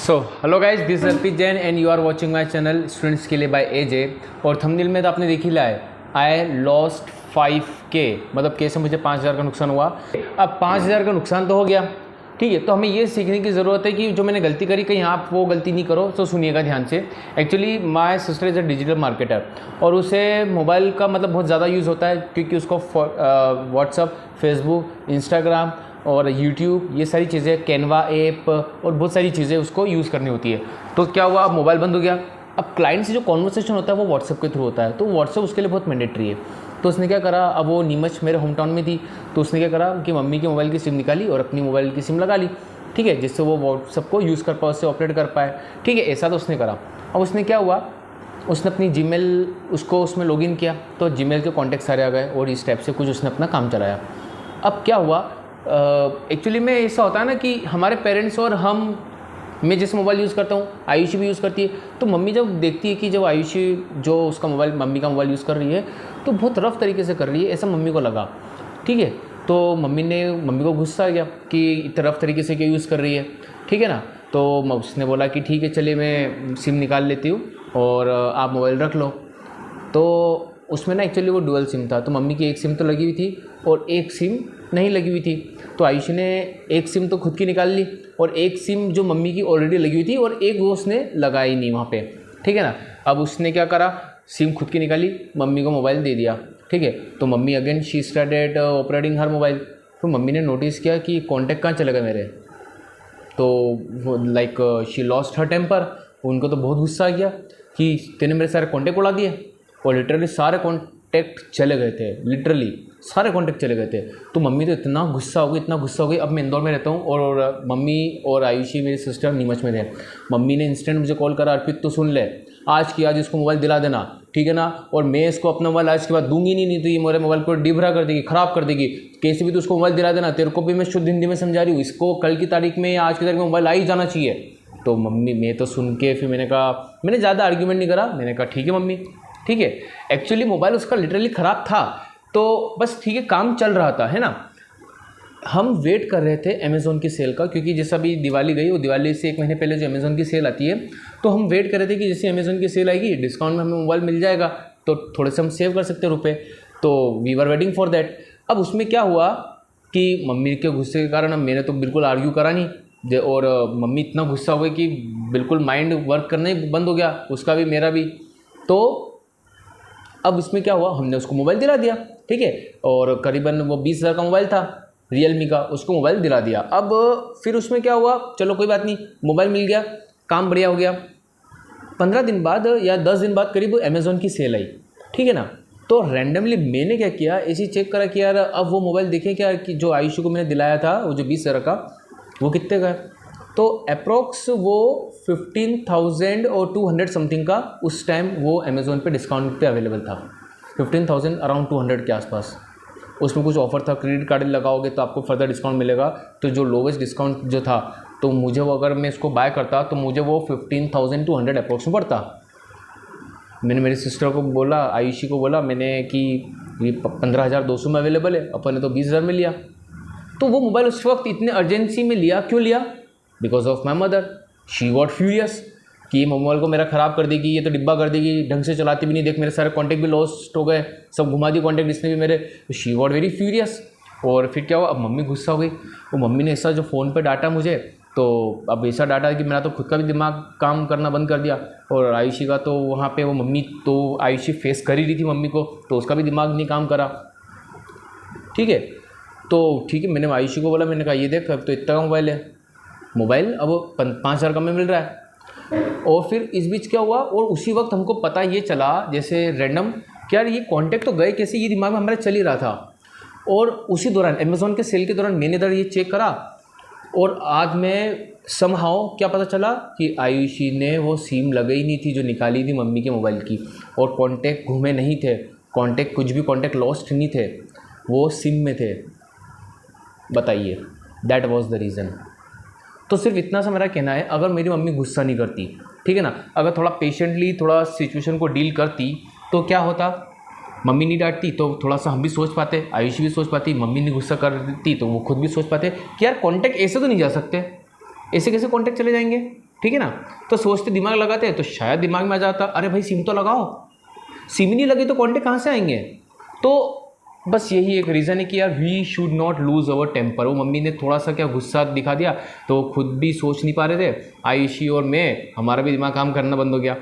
So hello guys, this Arpit Jain and you are watching my channel students के लिए by AJ. और thumbnail में तो आपने देख ही लिया है, आई लॉस्ट 5K, मतलब कैसे मुझे 5,000 का नुकसान हुआ। अब 5,000 का नुकसान तो हो गया, ठीक है। तो हमें ये सीखने की ज़रूरत है कि जो मैंने गलती करी कहीं आप वो गलती नहीं करो। तो सुनिएगा ध्यान से। Actually my sister is a digital marketer और उसे मोबाइल का मतलब बहुत ज़्यादा यूज़ होता है, क्योंकि उसको व्हाट्सअप, फेसबुक, इंस्टाग्राम और यूट्यूब, ये सारी चीज़ें, कैनवा ऐप और बहुत सारी चीज़ें उसको यूज़ करनी होती है। तो क्या हुआ, अब मोबाइल बंद हो गया। अब क्लाइंट से जो कॉन्वर्सेशन होता है वो व्हाट्सअप के थ्रू होता है, तो व्हाट्सअप उसके लिए बहुत मैंडेटरी है। तो उसने क्या करा, अब वो नीमच मेरे होम टाउन में थी, तो उसने क्या करा कि मम्मी के मोबाइल की सिम निकाली और अपनी मोबाइल की सिम लगा ली, ठीक है, जिससे वो व्हाट्सअप को यूज़ कर पाए, उससे ऑपरेट कर पाए, ठीक है। ऐसा तो उसने करा। अब उसने क्या हुआ, उसने अपनी जीमेल उसको उसमें लॉगिन किया, तो जीमेल के कॉन्टैक्ट सारे आ गए और इस टाइप से कुछ उसने अपना काम चलाया। अब क्या हुआ, एक्चुअली में ऐसा होता है ना कि हमारे पेरेंट्स और मैं जैसे मोबाइल यूज़ करता हूँ, आयुषी भी यूज़ करती है, तो मम्मी जब देखती है कि जब आयुषी जो उसका मोबाइल, मम्मी का मोबाइल यूज़ कर रही है तो बहुत रफ़ तरीके से कर रही है, ऐसा मम्मी को लगा, ठीक है। तो मम्मी को गुस्सा आ गया कि इतना रफ़ तरीके से क्यों यूज़ कर रही है, ठीक है ना। तो उसने बोला कि ठीक है चलिए मैं सिम निकाल लेती हूँ और आप मोबाइल रख लो। तो उसमें ना एक्चुअली वो डुअल सिम था, तो मम्मी की एक सिम तो लगी हुई थी और एक सिम नहीं लगी हुई थी। तो आयुषी ने एक सिम तो खुद की निकाल ली और एक सिम जो मम्मी की ऑलरेडी लगी हुई थी और एक वो उसने लगाई नहीं वहाँ पे, ठीक है ना। अब उसने क्या करा, सिम खुद की निकाली, मम्मी को मोबाइल दे दिया, ठीक है। तो mummy again she started operating her mobile. तो मम्मी ने नोटिस किया कि कॉन्टैक्ट कहाँ चले गए मेरे, तो like she lost her temper. उनको तो बहुत गुस्सा आ गया कि तेने मेरे सारे कॉन्टैक्ट उड़ा दिए, और लिटरली सारे कॉन्टैक्ट चले गए थे, लिटरली सारे कॉन्टैक्ट चले गए थे। तो मम्मी तो इतना गुस्सा हो गई, इतना गुस्सा हो गई। अब मैं इंदौर में रहता हूँ और मम्मी और आयुषी मेरी सिस्टर नीमच में थे। मम्मी ने इंस्टेंट मुझे कॉल करा, अर्पित तो सुन ले, आज की आज इसको मोबाइल दिला देना, ठीक है ना, और मैं इसको अपना मोबाइल आज के बाद दूंगी नहीं तो ये मेरे मोबाइल को डिबरा कर देगी, ख़राब कर देगी, कैसे भी तो उसको मोबाइल दिला देना। तेरे को भी मैं शुद्ध हिंदी में समझा रही हूँ, इसको कल की तारीख में या आज की तारीख में मोबाइल आ ही जाना चाहिए। तो मम्मी, मैं तो सुन के फिर मैंने कहा, मैंने ज़्यादा आर्ग्यूमेंट नहीं करा, मैंने कहा ठीक है मम्मी, ठीक है। एक्चुअली मोबाइल उसका लिटरली ख़राब था, तो बस ठीक है, काम चल रहा था, है ना। हम वेट कर रहे थे अमेज़ॉन की सेल का, क्योंकि जैसा अभी दिवाली गई, वो दिवाली से 1 महीने पहले जो अमेज़ॉन की सेल आती है, तो हम वेट कर रहे थे कि जैसे अमेज़ॉन की सेल आएगी, डिस्काउंट में हमें मोबाइल मिल जाएगा, तो थोड़े से हम सेव कर सकते हैं रुपये। तो we were waiting for that. अब उसमें क्या हुआ कि मम्मी के गुस्से के कारण मैंने तो बिल्कुल आर्ग्यू करा नहीं, और मम्मी इतना गुस्सा हो गई कि बिल्कुल माइंड वर्क करना ही बंद हो गया, उसका भी मेरा भी। तो अब इसमें क्या हुआ, हमने उसको मोबाइल दिला दिया, ठीक है, और करीबन वो 20,000 का मोबाइल था रियलमी का, उसको मोबाइल दिला दिया। अब फिर उसमें क्या हुआ, चलो कोई बात नहीं, मोबाइल मिल गया, काम बढ़िया हो गया। 15 दिन बाद या 10 दिन बाद करीब अमेज़ॉन की सेल आई, ठीक है ना। तो रैंडमली मैंने क्या किया, ऐसे चेक करा कि यार अब वो मोबाइल देखें क्या कि जो आयुषी को मैंने दिलाया था, वो जो 20,000 का, वो कितने का है। तो अप्रोक्स वो 15,200 समथिंग का उस टाइम वो अमेज़ॉन पे डिस्काउंट पे अवेलेबल था, 15,000 अराउंड 200 के आसपास। उसमें कुछ ऑफर था, क्रेडिट कार्ड लगाओगे तो आपको फर्दर डिस्काउंट मिलेगा। तो जो लोवेस्ट डिस्काउंट जो था, तो मुझे वो, अगर मैं इसको बाय करता तो मुझे वो 15,200 अप्रोक्स में पड़ता। मैंने मेरी सिस्टर को बोला, आयुषी को बोला मैंने कि ये 15,200 में अवेलेबल है, अपन ने तो 20,000 में लिया। तो वो मोबाइल उस वक्त इतने अर्जेंसी में लिया, क्यों लिया, because of my mother. She got furious कि ये मोबाइल को मेरा ख़राब कर देगी, ये तो डिब्बा कर देगी, ढंग से चलाती भी नहीं, देख मेरे सारे कॉन्टैक्ट भी लॉस्ट हो गए, सब घुमा दी कॉन्टैक्ट इसने भी मेरे। She got very furious. और फिर क्या हुआ, अब मम्मी गुस्सा हो गई। वो मम्मी ने ऐसा जो फ़ोन पे डांटा मुझे, तो अब ऐसा डांटा कि मेरा तो खुद का भी दिमाग काम करना बंद कर दिया, और आयुषी का तो वहाँ पे वो मम्मी, तो आयुषी फेस कर ही रही थी मम्मी को, तो उसका भी दिमाग नहीं काम करा, ठीक है। तो ठीक है, मैंने आयुषी को बोला, मैंने कहा ये देख अब तो इतना का मोबाइल है, मोबाइल अब 5,000 कम में मिल रहा है। और फिर इस बीच क्या हुआ, और उसी वक्त हमको पता ये चला, जैसे रैंडम, क्या ये कॉन्टैक्ट तो गए कैसे, ये दिमाग में हमारे चल ही रहा था। और उसी दौरान अमेज़ॉन के सेल के दौरान मैंने इधर ये चेक करा, और आज में समहाउ क्या पता चला कि आयुषी ने वो सिम लगाई नहीं थी जो निकाली थी मम्मी के मोबाइल की, और कॉन्टैक्ट घूमे नहीं थे, कॉन्टैक्ट कुछ भी कॉन्टैक्ट लॉस्ट नहीं थे, वो सिम में थे। बताइए, दैट वॉज द रीज़न। तो सिर्फ इतना सा मेरा कहना है, अगर मेरी मम्मी गुस्सा नहीं करती, ठीक है ना, अगर थोड़ा पेशेंटली थोड़ा सिचुएशन को डील करती, तो क्या होता, मम्मी नहीं डांटती तो थोड़ा सा हम भी सोच पाते, आयुषी भी सोच पाती, मम्मी नहीं गुस्सा करती तो वो खुद भी सोच पाते कि यार कॉन्टैक्ट ऐसे तो नहीं जा सकते, ऐसे कैसे कॉन्टैक्ट चले जाएंगे, ठीक है ना। तो सोचते दिमाग लगाते तो शायद दिमाग में आ जाता अरे भाई सिम तो लगाओ, सिम नहीं लगी तो कॉन्टेक्ट कहाँ से आएंगे। तो बस यही एक रीज़न है कि यार we should not lose our temper. वो मम्मी ने थोड़ा सा क्या गुस्सा दिखा दिया तो खुद भी सोच नहीं पा रहे थे, आयुषी और मैं, हमारा भी दिमाग काम करना बंद हो गया।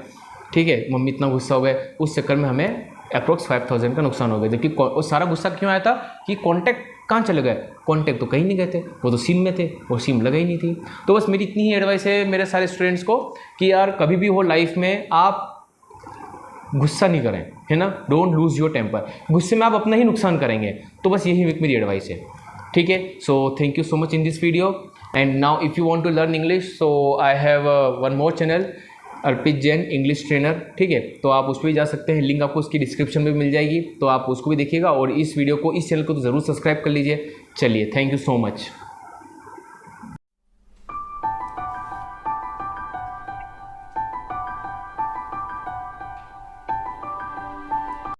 ठीक है, मम्मी इतना गुस्सा हो गए, उस चक्कर में हमें अप्रोक्स 5000 का नुकसान हो गया। जबकि वो सारा गुस्सा क्यों आया था कि कॉन्टैक्ट कहाँ चले गए, कॉन्टैक्ट तो कहीं नहीं गए थे, वो तो सिम में थे, वो सिम लगा ही नहीं थी। तो बस मेरी इतनी ही एडवाइस है मेरे सारे स्टूडेंट्स को कि यार कभी भी हो लाइफ में आप गुस्सा नहीं करें, है ना। डोंट लूज़ योर टेम्पर, गुस्से में आप अपना ही नुकसान करेंगे। तो बस यही मेरी एडवाइस है, ठीक है। So thank you so much in this video and now if you want to learn English so I have one more channel Arpit Jain English trainer, ठीक है। तो आप उस पर भी जा सकते हैं, लिंक आपको उसकी डिस्क्रिप्शन में मिल जाएगी, तो आप उसको भी देखिएगा और इस वीडियो को, इस चैनल को तो ज़रूर सब्सक्राइब कर लीजिए। चलिए, थैंक यू सो मच।